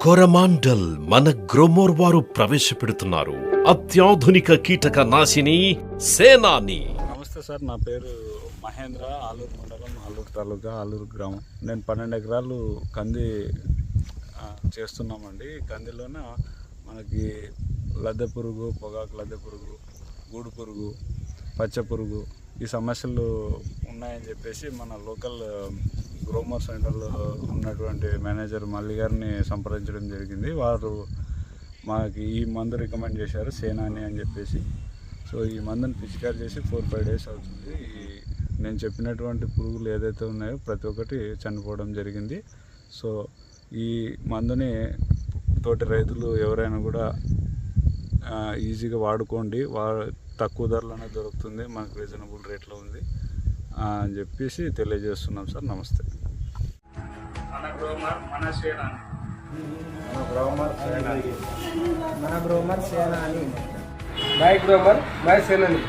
కొరమాండల్ మన గ్రోమోర్ వారు ప్రవేశపెడుతున్నారు అత్యాధునిక కీటక నాశిని సేనాని. నమస్తే సార్, నా పేరు మహేంద్ర. ఆలూరు మండలం, ఆలూరు తాలూకా, ఆలూరు గ్రామం. నేను 12 ఎకరాలు కంది చేస్తున్నామండి. కందిలోన మనకి లద్దె పురుగు, పొగాకు లద్దె పురుగు, గూడు పురుగు, పచ్చ పురుగు ఈ సమస్యలు ఉన్నాయని చెప్పేసి మన లోకల్ గ్రోమర్ సెంటర్లో ఉన్నటువంటి మేనేజర్ మల్లి గారిని సంప్రదించడం జరిగింది. వారు మాకు ఈ మందు రికమెండ్ చేశారు, సేనాని అని చెప్పేసి. సో ఈ మందుని పిచికారి చేసి 4-5 డేస్ అవుతుంది. నేను చెప్పినటువంటి పురుగులు ఏదైతే ఉన్నాయో ప్రతి ఒక్కటి చనిపోవడం జరిగింది. సో ఈ మందుని తోటి రైతులు ఎవరైనా కూడా ఈజీగా వాడుకోండి. తక్కువ ధరలోనే దొరుకుతుంది, మనకు రీజనబుల్ రేట్లో ఉంది అని చెప్పేసి తెలియజేస్తున్నాం సార్. నమస్తే. మన గ్రోమర్ సేనాని, బై గ్రోమర్ బై సేనాని.